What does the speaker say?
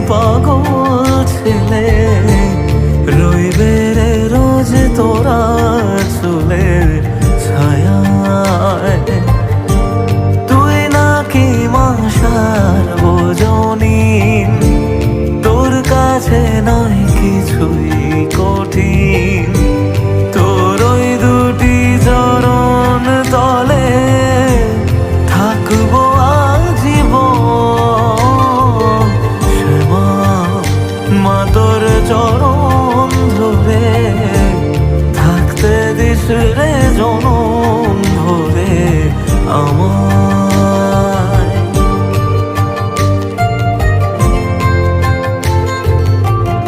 পাগল ছেলে রইবে রে রোজ তোরা চুলের ছায়ায়। তুই নাকি মাসার বোঝনি, তোর কাছে নয় কিছুই কঠিন। তোর ওই দুটি চরণ তলে থাকবো আজীবন। শ্যামা মা তোর চরণ ধরে থাকতে দিস রে জন।